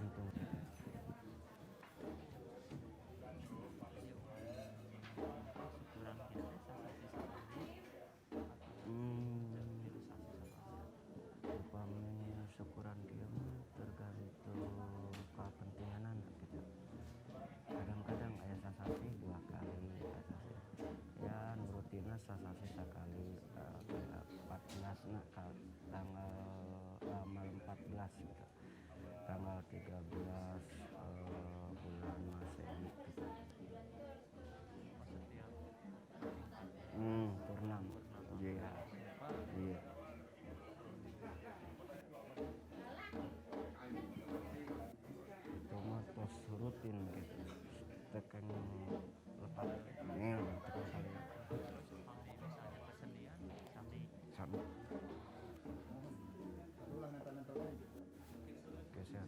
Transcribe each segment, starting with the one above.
tergantung. Upamanya syukuran dia tergantung kepentingan anak gitu. Kadang-kadang ayah sasasi 2 kali sasasi ya rutinnya sasasi sekali, kayak 14 nak tanggal malam 14 gitu, tanggal 13 bulan Masehi gitu. Purnam. Iya. Iya. Cuma tos rutin gitu. Tekan lepas tekan kali sama geser.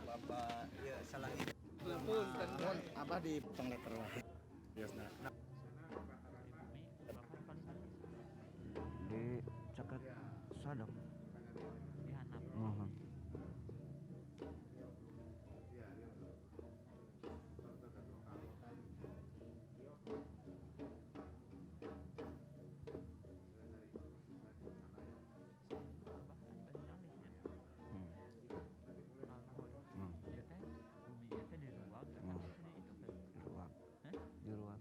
Bapak ya salah ini. Abah di pengleter lah. Biasanya. Di Cakat Sadap. Di luar.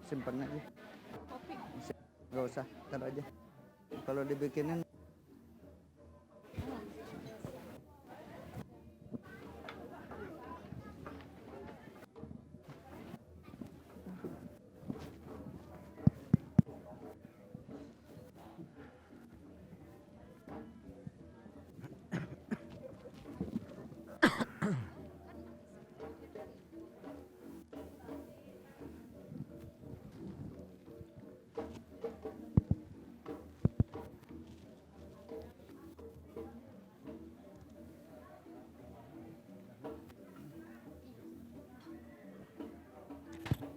Simpen aja. Gak usah, taruh aja. Kalau dibikinin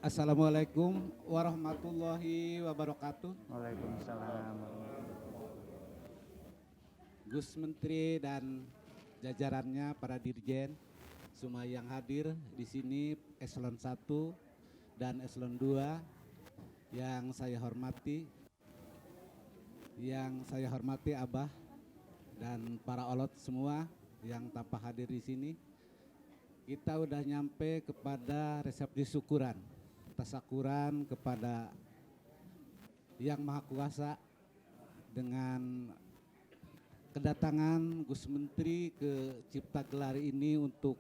Assalamualaikum warahmatullahi wabarakatuh. Waalaikumsalam. Gus Menteri dan jajarannya, para dirjen, semua yang hadir di sini, eselon 1 dan eselon 2, yang saya hormati Abah dan para olot semua yang tanpa hadir di sini. Kita udah nyampe kepada resepsi syukuran, tasakuran kepada Yang Maha Kuasa dengan kedatangan Gus Menteri ke Cipta Gelar ini untuk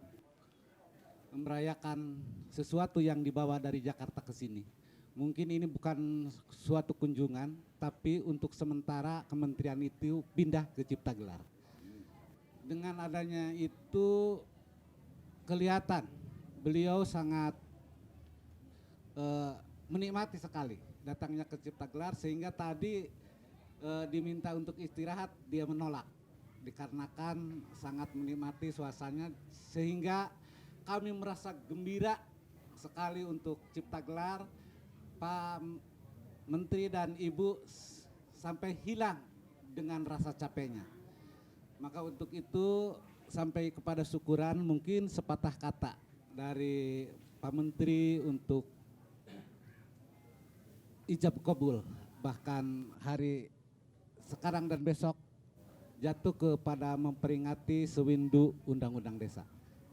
merayakan sesuatu yang dibawa dari Jakarta ke sini. Mungkin ini bukan suatu kunjungan, tapi untuk sementara kementerian itu pindah ke Cipta Gelar. Dengan adanya itu kelihatan beliau sangat menikmati sekali datangnya ke Cipta Gelar, sehingga tadi diminta untuk istirahat, dia menolak dikarenakan sangat menikmati suasananya, sehingga kami merasa gembira sekali untuk Cipta Gelar. Pak Menteri dan Ibu sampai hilang dengan rasa capeknya. Maka untuk itu sampai kepada syukuran, mungkin sepatah kata dari Pak Menteri untuk ijab kabul, bahkan hari sekarang dan besok jatuh kepada memperingati sewindu Undang-Undang Desa.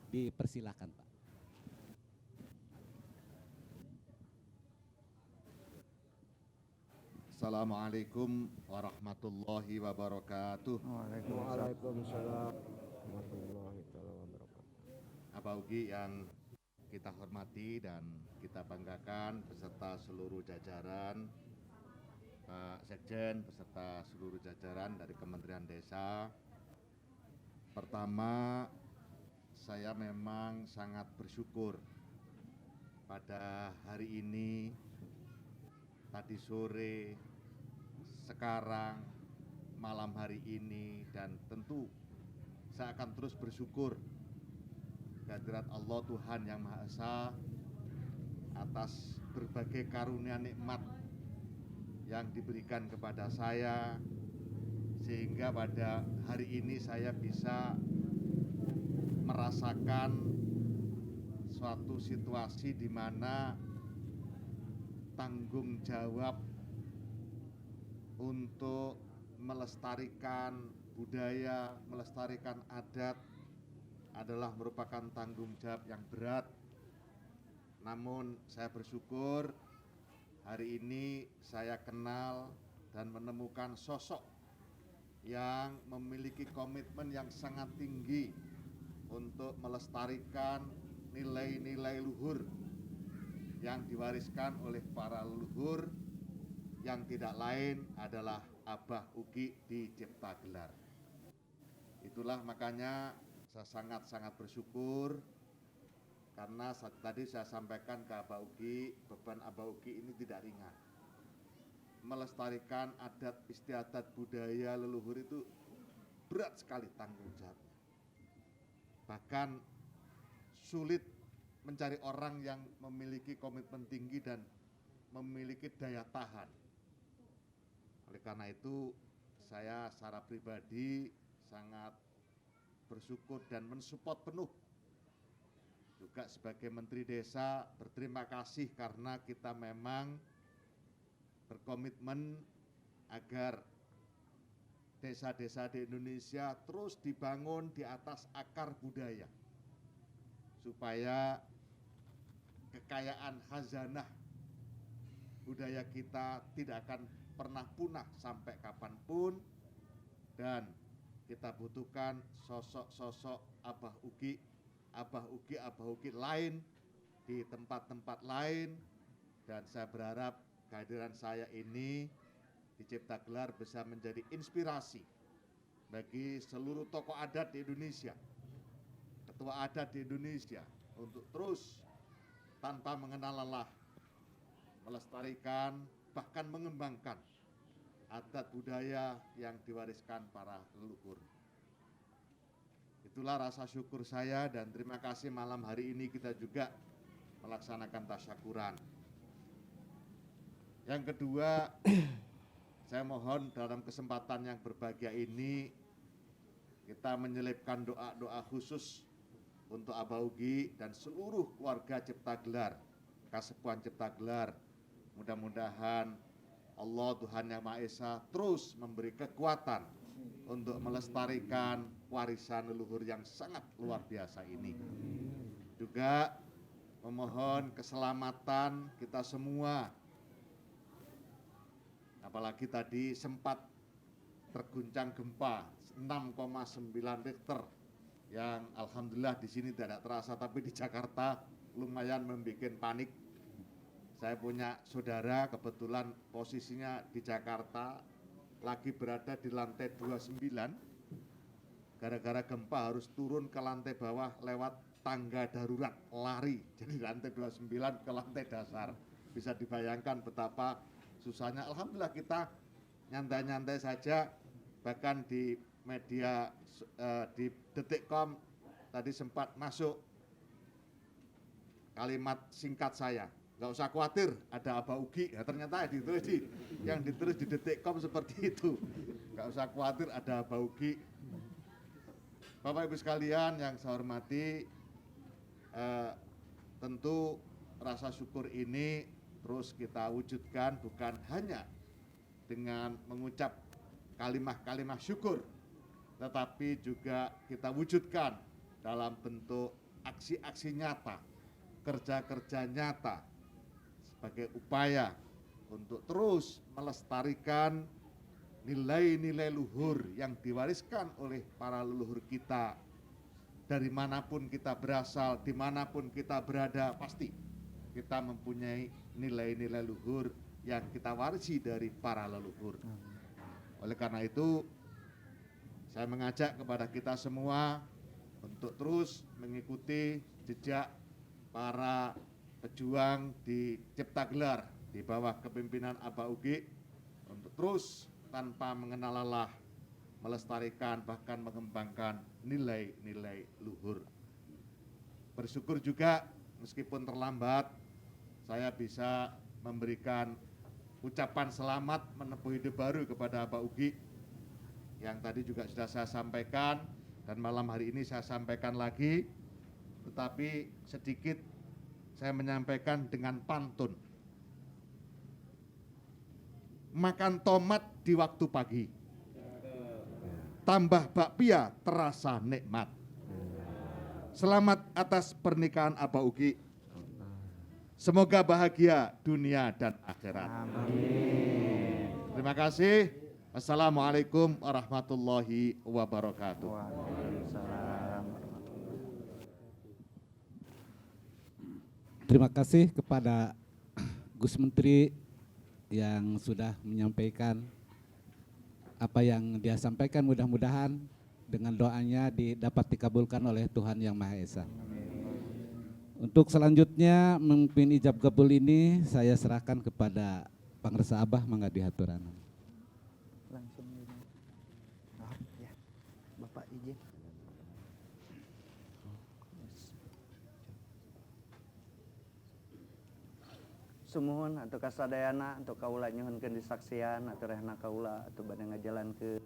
Dipersilakan, Pak. Assalamualaikum warahmatullahi wabarakatuh. Waalaikumsalam warahmatullahi wabarakatuh. Abah Ugi yang kita hormati dan kita banggakan beserta seluruh jajaran, Pak Sekjen beserta seluruh jajaran dari Kementerian Desa. Pertama, saya memang sangat bersyukur pada hari ini, tadi sore, sekarang, malam hari ini, dan tentu saya akan terus bersyukur kehadirat Allah Tuhan Yang Maha Esa atas berbagai karunia nikmat yang diberikan kepada saya, sehingga pada hari ini saya bisa merasakan suatu situasi di mana tanggung jawab untuk melestarikan budaya, melestarikan adat adalah merupakan tanggung jawab yang berat. Namun saya bersyukur hari ini saya kenal dan menemukan sosok yang memiliki komitmen yang sangat tinggi untuk melestarikan nilai-nilai luhur yang diwariskan oleh para leluhur, yang tidak lain adalah Abah Ugi di Cipta Gelar. Itulah makanya saya sangat-sangat bersyukur, karena tadi saya sampaikan ke Abah Ugi, beban Abah Ugi ini tidak ringan. Melestarikan adat istiadat budaya leluhur itu berat sekali tanggung jawabnya. Bahkan sulit mencari orang yang memiliki komitmen tinggi dan memiliki daya tahan. Oleh karena itu, saya secara pribadi sangat bersyukur dan mensupport penuh. Juga sebagai Menteri Desa berterima kasih karena kita memang berkomitmen agar desa-desa di Indonesia terus dibangun di atas akar budaya, supaya kekayaan khazanah budaya kita tidak akan pernah punah sampai kapanpun, dan kita butuhkan sosok-sosok Abah Ugi lain di tempat-tempat lain, dan saya berharap kehadiran saya ini di Cipta Gelar bisa menjadi inspirasi bagi seluruh tokoh adat di Indonesia, ketua adat di Indonesia, untuk terus tanpa mengenal lelah melestarikan bahkan mengembangkan adat budaya yang diwariskan para leluhur. Itulah rasa syukur saya, dan terima kasih malam hari ini kita juga melaksanakan tasyakuran. Yang kedua, saya mohon dalam kesempatan yang berbahagia ini kita menyelipkan doa-doa khusus untuk Abah Ugi dan seluruh keluarga Cipta Gelar, Kasepuhan Cipta Gelar. Mudah-mudahan Allah Tuhan Yang Maha Esa terus memberi kekuatan untuk melestarikan warisan leluhur yang sangat luar biasa ini. Juga memohon keselamatan kita semua. Apalagi tadi sempat terguncang gempa 6,9 Richter yang alhamdulillah di sini tidak terasa, tapi di Jakarta lumayan membuat panik. Saya punya saudara kebetulan posisinya di Jakarta, lagi berada di lantai 29, gara-gara gempa harus turun ke lantai bawah lewat tangga darurat, lari, jadi lantai 29 ke lantai dasar. Bisa dibayangkan betapa susahnya. Alhamdulillah kita nyantai-nyantai saja, bahkan di media di Detikcom tadi sempat masuk kalimat singkat saya, nggak usah khawatir ada Abah Ugi. Ya, ternyata yang ditulis di Detikcom seperti itu, nggak usah khawatir ada Abah Ugi. Bapak Ibu sekalian yang saya hormati, tentu rasa syukur ini terus kita wujudkan bukan hanya dengan mengucap kalimat-kalimat syukur, tetapi juga kita wujudkan dalam bentuk aksi-aksi nyata, kerja-kerja nyata sebagai upaya untuk terus melestarikan nilai-nilai luhur yang diwariskan oleh para leluhur kita. Dari manapun kita berasal, dimanapun kita berada, pasti kita mempunyai nilai-nilai luhur yang kita warisi dari para leluhur. Oleh karena itu, saya mengajak kepada kita semua untuk terus mengikuti jejak para pejuang di Cipta Gelar di bawah kepimpinan Abah Ugi, untuk terus tanpa mengenal lelah melestarikan bahkan mengembangkan nilai-nilai luhur. Bersyukur juga meskipun terlambat saya bisa memberikan ucapan selamat menempuh hidup baru kepada Abah Ugi yang tadi juga sudah saya sampaikan dan malam hari ini saya sampaikan lagi, tetapi sedikit saya menyampaikan dengan pantun. Makan tomat di waktu pagi, tambah bakpia terasa nikmat. Selamat atas pernikahan Abah Ugi. Semoga bahagia dunia dan akhirat. Amin. Terima kasih. Assalamualaikum warahmatullahi wabarakatuh. Waalaikumsalam. Terima kasih kepada Gus Menteri yang sudah menyampaikan apa yang dia sampaikan, mudah-mudahan dengan doanya dapat dikabulkan oleh Tuhan Yang Maha Esa. Untuk selanjutnya memimpin ijab kabul ini saya serahkan kepada Pangresa Abah, mangga diaturan. Langsung ini. Maaf ya, Bapak izin. Sumuhun atau kasadayana atau kaula nyuhunkeun disaksian atau rehna kaula atau bade ngajalankeun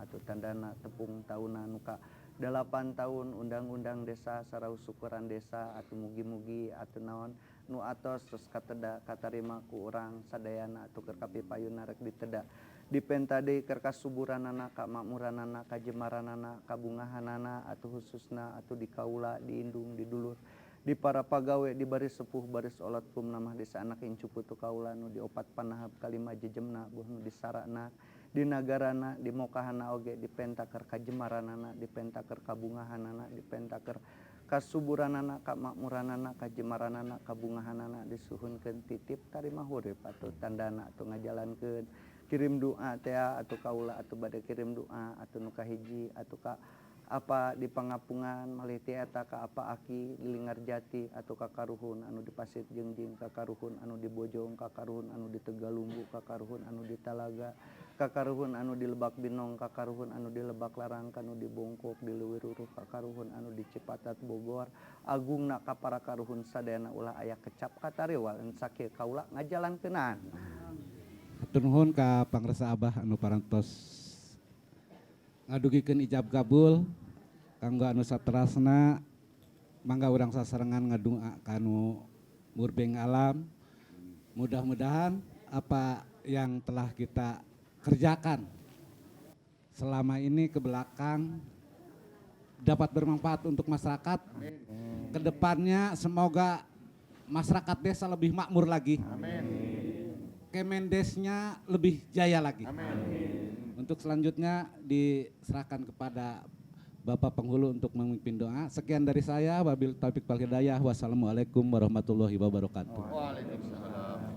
atau tandana tepung tahunan nuka 8 tahun undang-undang desa sarau syukuran desa atau mugi-mugi atau naon nu atos terus kateda katarima ku urang sadayana atau keur kapipayuna rek diteda dipenta deui keur kasuburanana kamakmuranana kajemaranana kabungahanana atau khususna atau di kaula di indung di dulur di para pagawe di baris sepuh baris olat kum namah desa anak incu putu kaula nu di opat panahap kalima jejemna buh nu disarana di nagarana di mokahana oge di pentaker kajemaranana di pentaker kabungahanana di pentaker kasuburanana kamakmuranana kajemaranana kabungahanana disuhunkeun titip tarima hurip atuh tandana atuh ngajalankeun kirim doa teh atuh kaula atuh bade kirim doa atuh nu kahiji atuh ka apa di pangapungan malih tieta ka apa aki di Linggarjati atau ka karuhun anu di Pasir Jengjing ka karuhun anu di Bojong ka karuhun anu di Tegalumbu ka karuhun anu di Talaga kakaruhun anu di Lebak Binong, kakaruhun anu di Lebak Larang, kanu di Bongkok, di Leuwiruruh, kakaruhun anu di Cipatat Bogor, agungna kapara karuhun sadayana ulah aya kecap katarewal sakieu kaula ngajalankeunana. Hatur nuhun ka pangresa Abah anu parantos ngadugikeun ijab kabul kanggo anu saterasna mangga urang sasarengan ngadua kanu murbeng alam. Mudah-mudahan apa yang telah kita kerjakan selama ini ke belakang dapat bermanfaat untuk masyarakat. Kedepannya semoga masyarakat desa lebih makmur lagi. Kemendesnya lebih jaya lagi. Untuk selanjutnya diserahkan kepada Bapak Penghulu untuk memimpin doa. Sekian dari saya, wabil taufiq wal hidayah. Wassalamualaikum warahmatullahi wabarakatuh. Waalaikumsalam.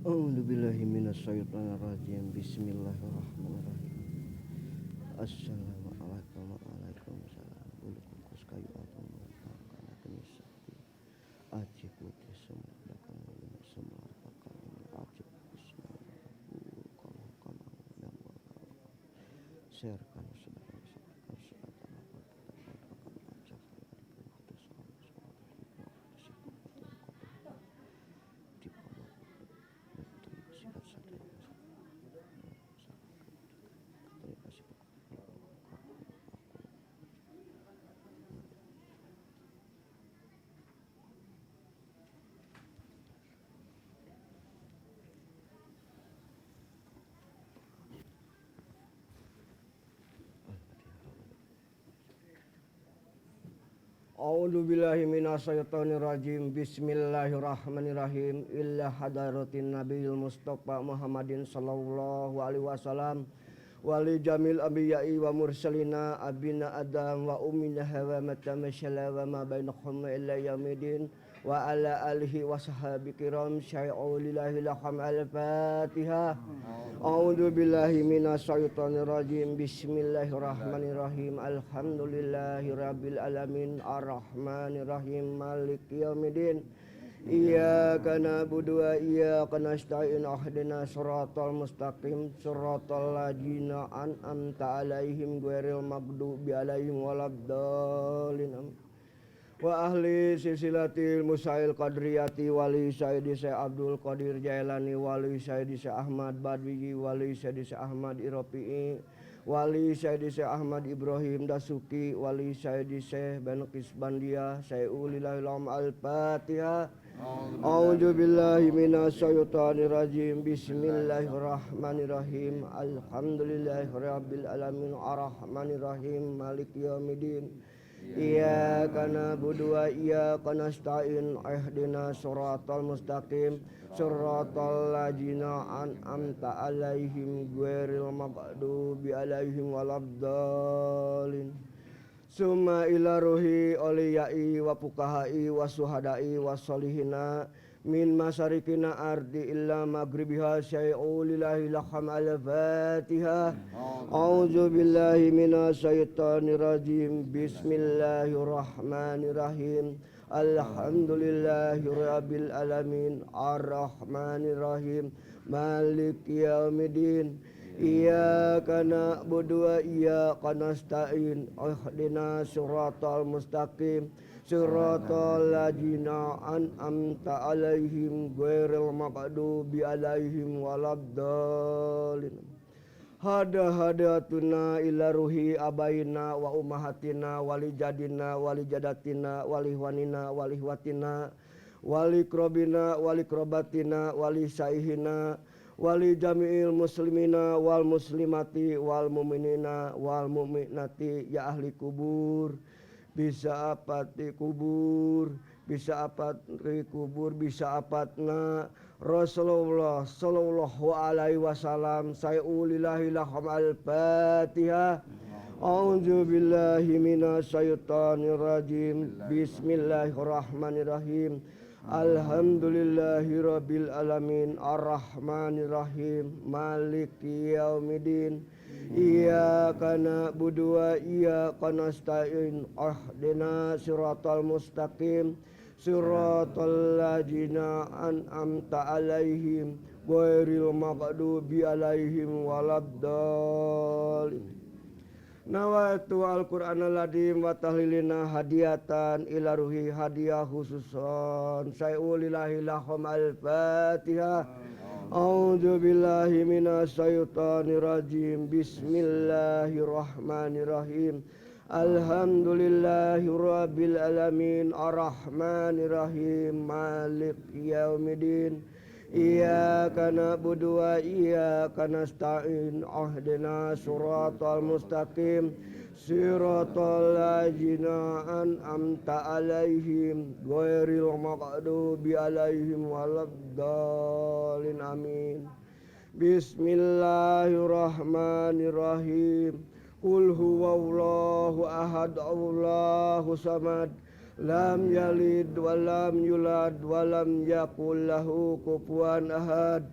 A'udzubillahi minasyaitonirrajim. Bismillahirrahmanirrahim. Assalamualaikum waalaikumsalam. Bulu kukus kayu atom karena kenisati. Acik putih semua dakan lima semua pakai ini acik bismillah. Kalau kamu yang bakal serkan sedang serkan sedang apa kita akan acak itu soal A'udzu billahi minasyaitonir rajim. Bismillahirrahmanirrahim. Illa hadaratin nabiyil mustafa Muhammadin sallallahu alaihi wasallam wali jamil anbiya'i wa mursalina abina adam wa ummina hawa matamashala wa ma bainahum illa yaumidin wa ala alihi wa sahbihi kiram syai'u lillahi laham al-fatihah. A'udzu billahi minasyaitonir rajim. Bismillahirrahmanirrahim. Alhamdulillahi rabbil alamin arrahmanir rahim maliki yaumiddin. Iyyaka na'budu wa iyyaka nasta'in ihdinas siratal mustaqim siratal ladzina an'amta 'alaihim ghairil maghdubi 'alaihim waladdallin. Wa ahli silsilatil musail qadriyati wali Sayyidi Syekh Abdul Qadir Jailani wali Sayyidi Syekh Ahmad Badwi wali Sayyidi Syekh Ahmad Irofi'i wali Sayyidi Syekh Ahmad Ibrahim Dasuki wali Sayyidi Syekh Banqis Bandia Sayyidulillahil al-Fatihah. A'udzu billahi minasyaitonir rajim. Bismillahirrahmanirrahim. Alhamdulillahirabbil alamin arrahmanir rahim maliki yaumiddin. Iyyaka na'budu wa iyyaka nasta'in ihdinas siratal mustaqim siratal ladzina an'amta 'alaihim ghairil maghdubi 'alaihim waladdallin. Summa ila ruhi awliyai wa fuqahai wa suhadai wa solihina min masarikina ardi illa maghribiha syai'u lillahi laham al-fatihah. A'udzu billahi minasyaitonir rajim. Bismillahirrahmanirrahim. Alhamdulillahi rabbil alamin arrahmanir rahim maliki yaumiddin. Iyyaka na'budu wa iyyaka nasta'in ihdinas siratal mustaqim siratal ladzina an'amta 'alaihim ghairil maghdubi 'alaihim waladdallin. Hada-hadatuna ila ruhi abaina wa ummahatina wali jadina wali jadatina wali wanina wali watina wali krobina wali krobatina wali saihina wali jami'il muslimina wal muslimati wal mu'minina wal mu'minati ya ahli kubur bisa apati kubur, bisa apati kubur, bisa apatna Rasulullah sallallahu alaihi wasallam. Saya ulillahi lahum al-Fatihah. A'udzu billahi minasyaitonir rajim. Bismillahirrahmanirrahim. Alhamdulillahi rabbil alamin arrahmanir rahim maliki yaumiddin iyyaka na'budu wa iyyaka nasta'in ihdinas siratal mustaqim siratal ladzina an'amta 'alaihim ghairil maghdubi 'alaihim waladdallin. Nawaitu al-Qur'anal Adim wa tahlilina hadiyatan ila ruhi hadiah khususon sayulillahi lahum al-Fatihah. A'udzu billahi minasyaitonir rajim. Bismillahirrahmanirrahim. Alhamdulillahi rabbil alamin arrahmanir rahim maliki yaumiddin. Iyyaka na'budu wa iyyaka nasta'in ihdinas siratal mustaqim siratal ladzina an'amta 'alaihim ghairil maghdubi 'alaihim waladdallin amin. Bismillahirrahmanirrahim. Qul huwallahu ahad Allahu samad lam yalid walam yulad walam yakul lahu kufuwan ahad.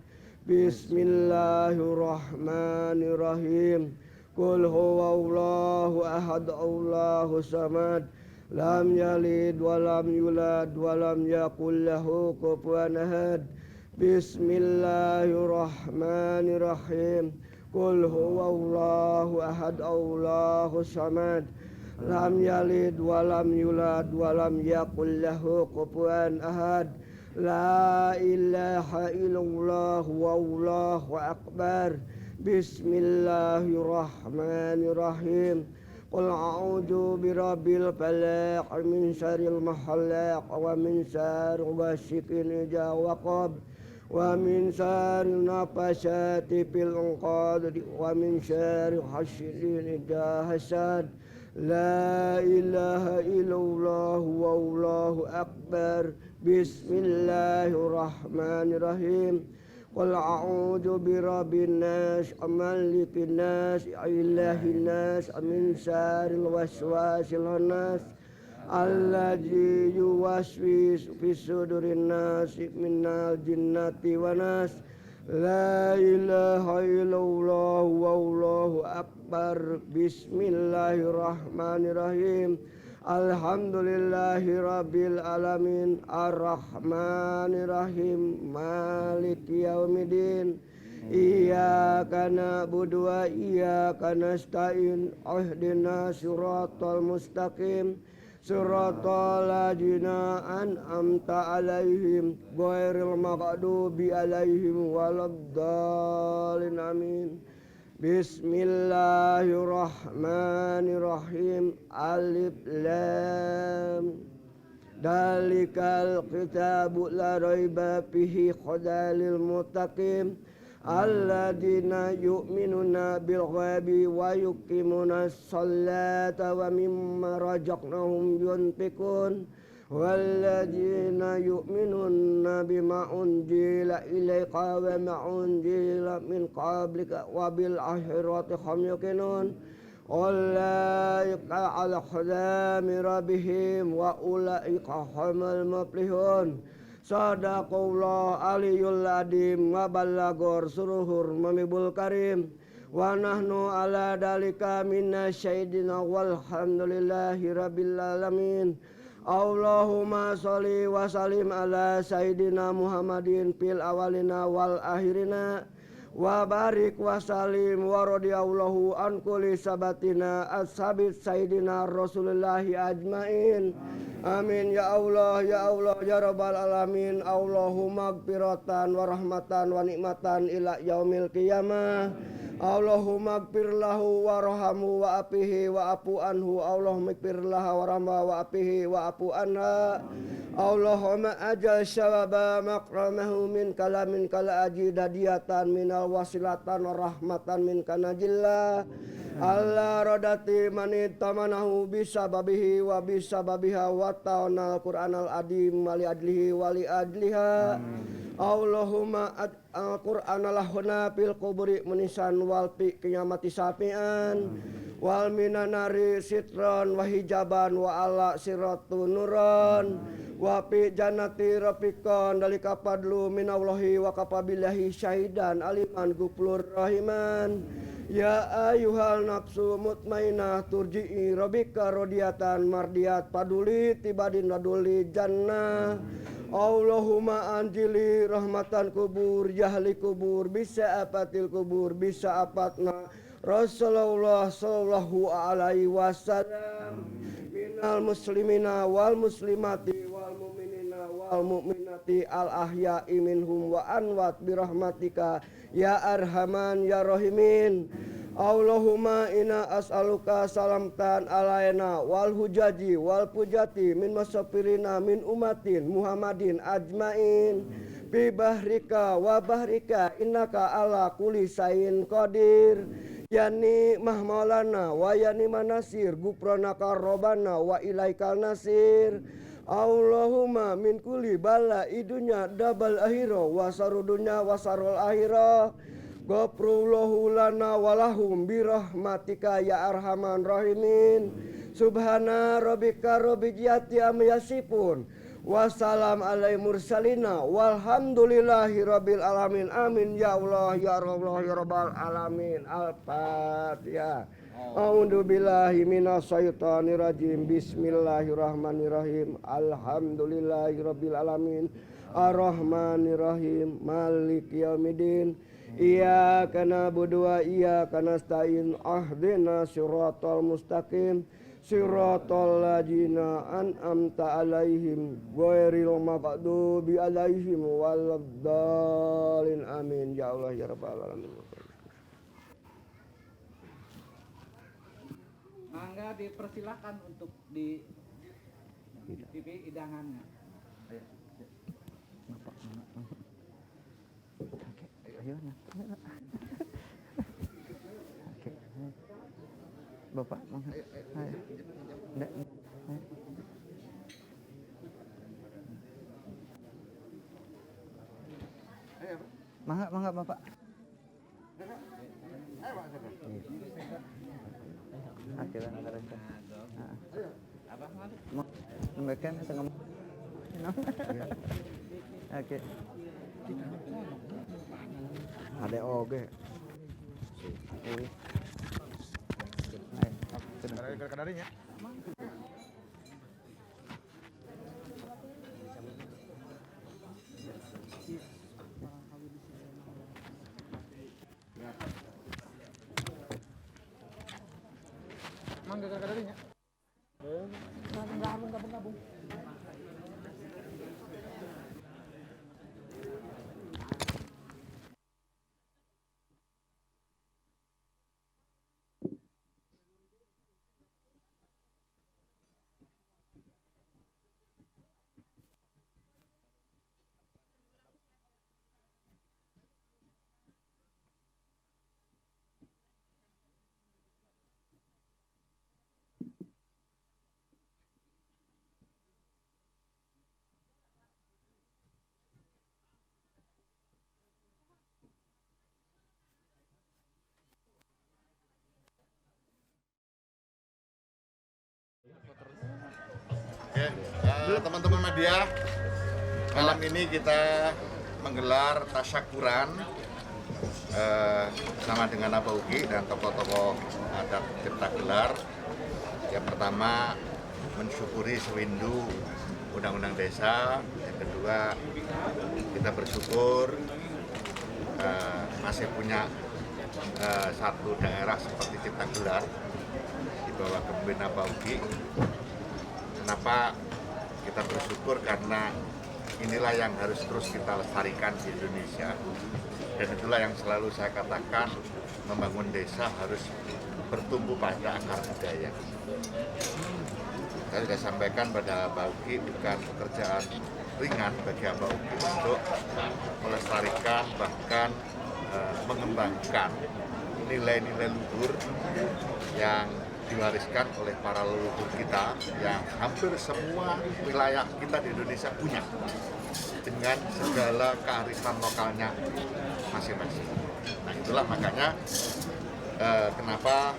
Bismillahirrahmanirrahim. Qul huwallahu ahad Allahu samad lam yalid walam yulad walam yakul lahu kufuwan ahad. Bismillahirrahmanirrahim. Qul huwallahu ahad Allahu samad lam yalid walam yulad walam yakul lahu kufuwan ahad. La ilaha illallah wallahu akbar. Bismillahirrahmanirrahim. Qul a'udzu birabbil falaq min syarril mahalaq wa min syarri ghasiqin idza waqab wa min syarri nafasati fil 'uqad wa min syarri hasidin idza hasad. La ilaha illallah wallahu akbar. Bismillahirrahmanirrahim. Qul a'udzu birabbin nas malikin nas ilahin nas min syarril waswasil khannas alladzi yuwaswisu fis sudurin nas minal jinnati wan nas. La ilaha illallah wallahu akbar. Bismillahirrahmanirrahim. Alhamdulillahi rabbil alamin arrahmanirrahim maliki yaumiddin. Iyyaka na'budu wa iyyaka nasta'in ihdinas siratal mustaqim siratal ladzina an'amta 'alaihim ghairil maghdubi 'alaihim waladdallin amin. Bismillahirrahmanirrahim. Alif lam. Dalikal kitabu la raiba fihi hudalil muttaqin alladzina yu'minuna bil ghaibi wa yuqimunas sholata wa mimma razaqnahum yunfiqun walladzina yu'minuna bima unzila ilaika wa ma unzila min qablika wa bil akhirati hum yuqinun ulaika ala hudan min rabbihim wa ulaika humul muflihun. Sadaqallahu aliyul adim wa ballagor suruhur mamibul karim wa nahnu ala dalika minasyahidina walhamdulillahi rabbil alamin. Allahumma sholli wa sallim ala sayyidina Muhammadin fil awalina wal akhirina wa barik wa sallim wa radiyallahu an kulli sabatina ashabit sayyidina Rasulillahi ajmain. Amin ya Allah ya Allah ya rabbal alamin. Allahumma gfiratan wa rahmatan wa nikmatan ila yaumil qiyamah. Allahumma gfir lahu warhamhu wa apihi wa afu anhu. Allahumma gfir lahu warhamhu wa apihi wa afu anha. Allahumma ajal syawaba makramahu min kalamin kala ajidadiyatan minal wasilatan wa rahmatan min kanajillah. Allah rodati manitamanahu bisa babihi wa bisa babiha wa ta'anal Qur'anal adim wali adlihi wali adliha Allahumma al-Qur'anal lahuna fil kuburi munisan wal fi qiyamati sapian wal minanari sitron wa hijaban wa ala siratu nuron wa fi jannati rafiqan dalika fadlu minallahi wa kafabillahi syahidan aliman guflur rahiman ya ayuhal nafsu mutmainah turji'i rabbika radiyatan mardiyat paduli tibadin waduli jannah Allahumma anjili rahmatan kubur jahli kubur bisa apatil kubur bisa apatna Rasulullah sallallahu alaihi wasallam minal muslimina wal muslimati wal mu'minina wal mu'minati al ahya'i minhum wa anwat birahmatika ya arhaman ya rahimin Allahumma inna as'aluka salamtan alaina wal hujaji wal pujati min masafirina min umatin Muhammadin ajmain bi bahrika wa bahrika innaka ala kulli sayin qadir yani mahmalana wa yani manasir gupranaka robana wa ilaikal nasir Allahumma min kulli bala idunya dabal akhirah wa sarudunya wa sarul akhirah Ghaprullahu lana walahum birahmatika ya arhaman rahimin Subhana rabbika rabbil izzati amma yasifun Wassalam alai mursalina walhamdulillahi rabbil alamin amin ya Allah ya rabbal alamin al-fatihah A'udzu billahi minasyaitonir rajim bismillahirrahmanirrahim alhamdulillahi rabbil alamin arrahmanir rahim maliki yaumiddin Iyyaka na'budu wa iyyaka nasta'in ahdinas siratal mustaqim siratal ladzina an'amta 'alaihim ghairil maghdubi 'alaihim waladdallin amin ya Allah ya rabbal alamin. Mangga dipersilakan untuk di TV hidangannya. Ayo, Oke. Bapak, mangga. Ayo. Ndak. Mangga Bapak. Oke, apa? Memberikan setengah. Oke. Ada oge. Kadarinya. Mangga kadarinya. Gabung. Oke, teman-teman media, malam ini kita menggelar tasyakuran bersama dengan Abah Uki dan tokoh-tokoh adat Cipta Gelar. Yang pertama, mensyukuri sewindu Undang-Undang Desa. Yang kedua, kita bersyukur masih punya satu daerah seperti Cipta Gelar di bawah kepemimpinan Abah Uki. Kenapa kita bersyukur? Karena inilah yang harus terus kita lestarikan di Indonesia. Dan itulah yang selalu saya katakan, membangun desa harus bertumbuh pada akar budaya. Saya sudah sampaikan pada Abah Uki, bukan pekerjaan ringan bagi Abah Uki untuk melestarikan bahkan mengembangkan nilai-nilai luhur yang diwariskan oleh para leluhur kita yang hampir semua wilayah kita di Indonesia punya dengan segala kearifan lokalnya masing-masing. Nah itulah makanya kenapa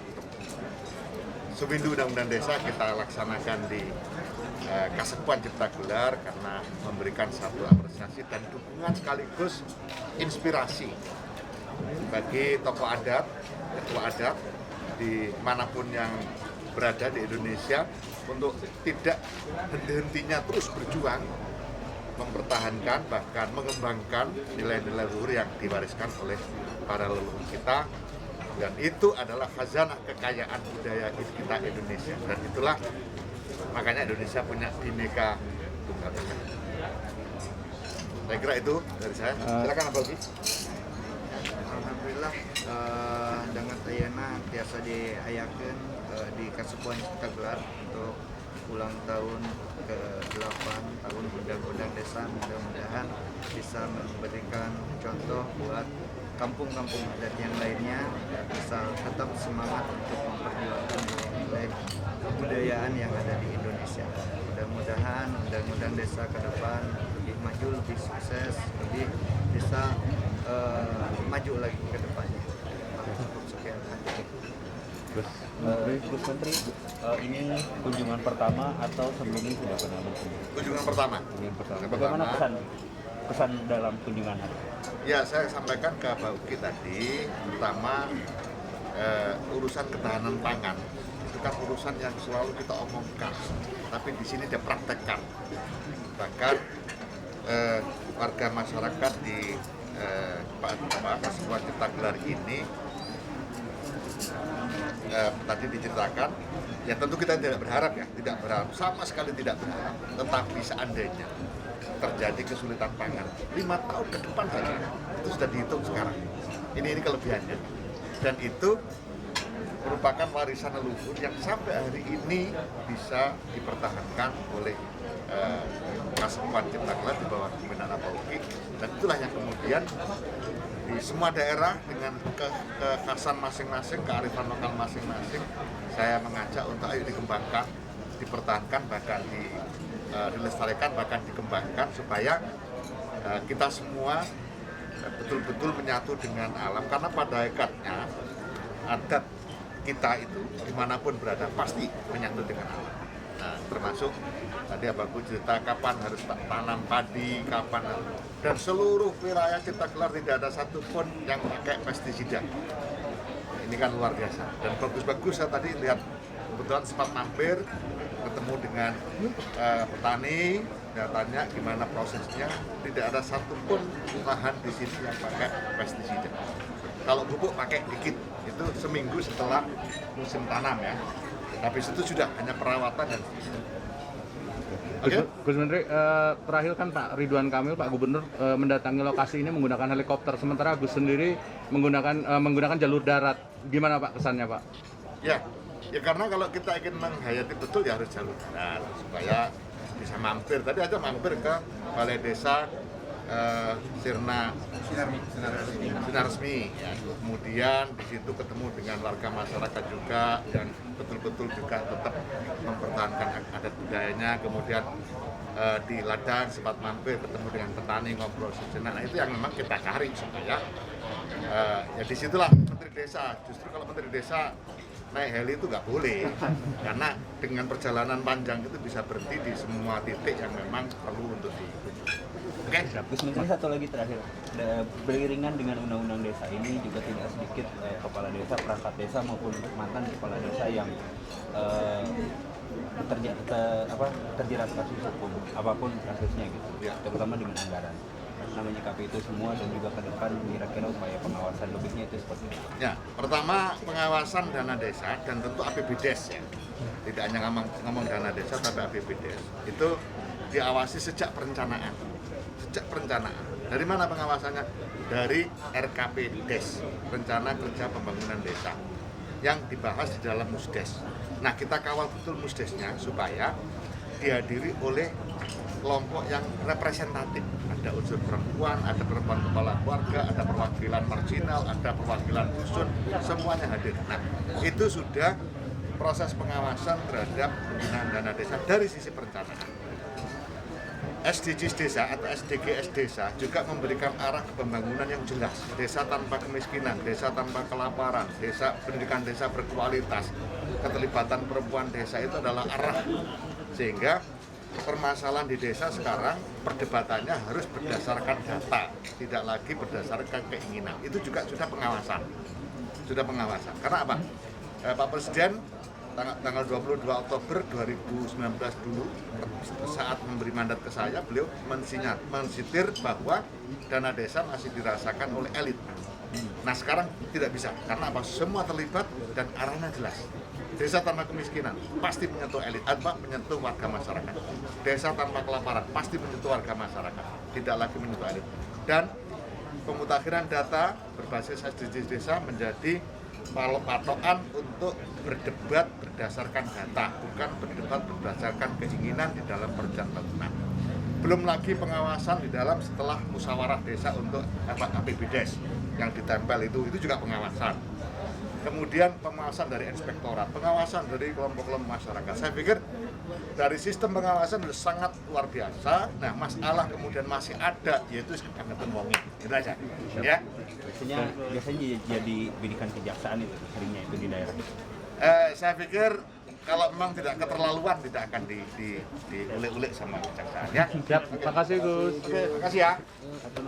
Sewindu Undang-Undang Desa kita laksanakan di Kasepuan Cipta Gelar karena memberikan satu apresiasi dan dukungan sekaligus inspirasi bagi tokoh adat, ketua adat di manapun yang berada di Indonesia untuk tidak henti-hentinya terus berjuang mempertahankan bahkan mengembangkan nilai-nilai luhur yang diwariskan oleh para leluhur kita, dan itu adalah khazanah kekayaan budaya kita Indonesia, dan itulah makanya Indonesia punya Bhinneka Tunggal Ika. Saya kira itu dari saya. Silakan Abang Ki. Alhamdulillah dengan ayeuna biasa diayakeun di Kasepuan Cipta Gelar untuk ulang tahun ke-8 tahun Undang-Undang Desa. Mudah-mudahan bisa memberikan contoh buat kampung-kampung adat yang lainnya bisa tetap semangat untuk memperjuangkan nilai kebudayaan yang ada di Indonesia. Mudah-mudahan Undang-Undang Desa ke depan lebih maju, lebih sukses, lebih bisa maju lagi ke depannya. Cukup sekian. Gus Menteri, ini kunjungan pertama atau sebelumnya sudah pernah berkunjung? Kunjungan pertama. Kunjungan pertama. Kunjungan Bagaimana pertama. kesan dalam kunjungan hari? Ya, saya sampaikan ke Pak Uki tadi, pertama urusan ketahanan pangan itu kan urusan yang selalu kita omongkan, tapi di sini dia praktekkan. Bahkan warga masyarakat di Kasepuan Cipta Gelar ini tadi diceritakan, ya tentu kita tidak berharap sama sekali tidak berharap, tetapi seandainya terjadi kesulitan pangan 5 tahun ke depan saja itu sudah dihitung sekarang. Ini kelebihannya, dan itu merupakan warisan leluhur yang sampai hari ini bisa dipertahankan oleh Kasepuan Cipta Gelar di bawah kepemimpinan Pak Uki, dan itulah yang kemudian di semua daerah dengan kekhasan masing-masing, kearifan lokal masing-masing, saya mengajak untuk ayo dikembangkan, dipertahankan, bahkan dilestarikan, bahkan dikembangkan supaya kita semua betul-betul menyatu dengan alam, karena pada hakikatnya adat kita itu dimanapun berada pasti menyatu dengan alam. Nah, termasuk tadi Abangku cerita kapan harus tanam padi, kapan, dan seluruh wilayah Cipta Gelar tidak ada satupun yang pakai pestisida. Ini kan luar biasa dan bagus-bagus. Saya tadi lihat, kebetulan sempat mampir ketemu dengan petani, saya tanya gimana prosesnya, tidak ada satupun lahan di sini yang pakai pestisida. Kalau pupuk pakai dikit, itu seminggu setelah musim tanam ya. Habis itu sudah hanya perawatan dan Gus Menteri, terakhir kan Pak Ridwan Kamil, Pak Gubernur mendatangi lokasi ini menggunakan helikopter, sementara Gus sendiri menggunakan jalur darat. Gimana Pak kesannya Pak? Ya karena kalau kita ingin menghayati betul ya harus jalur darat supaya bisa mampir. Tadi aja mampir ke Balai Desa Sinar Resmi, ya. Kemudian di situ ketemu dengan warga masyarakat juga yang betul-betul juga tetap mempertahankan adat budayanya. Kemudian di ladang sempat mampir ketemu dengan petani, ngobrol sejenak. Nah itu yang memang kita cari supaya ya disitulah Menteri Desa. Justru kalau Menteri Desa naik heli itu nggak boleh, karena dengan perjalanan panjang itu bisa berhenti di semua titik yang memang perlu untuk dikunjungi. Oke. Gus Menteri, satu lagi terakhir, beriringan dengan undang-undang desa ini juga tidak sedikit kepala desa, perangkat desa maupun mantan kepala desa yang terjerat kasus hukum apapun kasusnya gitu, Ya. terutama dengan anggaran. Menyikapi itu semua dan juga ke depan kira-kira upaya pengawasan lebihnya itu seperti apa? Ya, pertama pengawasan dana desa dan tentu APBDes ya. Tidak hanya ngomong dana desa tapi APBDes. Itu diawasi sejak perencanaan. Dari mana pengawasannya? Dari RKPDes, Rencana Kerja Pembangunan Desa, yang dibahas di dalam Musdes. Nah, kita kawal betul Musdesnya supaya dihadiri oleh kelompok yang representatif. Ada unsur perempuan, ada perempuan kepala keluarga, ada perwakilan marginal, ada perwakilan dusun, semuanya hadir. Nah, itu sudah proses pengawasan terhadap penggunaan dana desa dari sisi perencanaan. SDGs desa atau SDGs desa juga memberikan arah ke pembangunan yang jelas. Desa tanpa kemiskinan, desa tanpa kelaparan, desa pendidikan desa berkualitas, keterlibatan perempuan desa itu adalah arah. Sehingga permasalahan di desa sekarang perdebatannya harus berdasarkan data, tidak lagi berdasarkan keinginan. Itu juga sudah pengawasan. Sudah pengawasan. Karena apa? Pak Presiden tanggal 22 Oktober 2019 dulu saat memberi mandat ke saya, beliau mensitir bahwa dana desa masih dirasakan oleh elit. Nah sekarang tidak bisa, karena apa? Semua terlibat dan arahnya jelas. Desa tanpa kemiskinan pasti menyentuh elit, menyentuh warga masyarakat. Desa tanpa kelaparan pasti menyentuh warga masyarakat, tidak lagi menyentuh elit. Dan pemutakhiran data berbasis SDGs desa menjadi patokan untuk berdebat berdasarkan data, bukan berdebat berdasarkan keinginan di dalam perencanaan bangunan. Belum lagi pengawasan di dalam setelah musyawarah desa untuk APBDes yang ditempel itu juga pengawasan. Kemudian pengawasan dari inspektorat, pengawasan dari kelompok-kelompok masyarakat. Saya pikir dari sistem pengawasan sudah sangat luar biasa. Nah, masalah kemudian masih ada, yaitu sekarang wongi. Itu aja. Ya. Biasanya jadi bidikan kejaksaan itu seringnya itu di daerah. Saya pikir kalau memang tidak keterlaluan tidak akan diulik-ulik sama kejaksaan. Ya. Siap, terima kasih Gus. Oke, terima kasih ya. Atau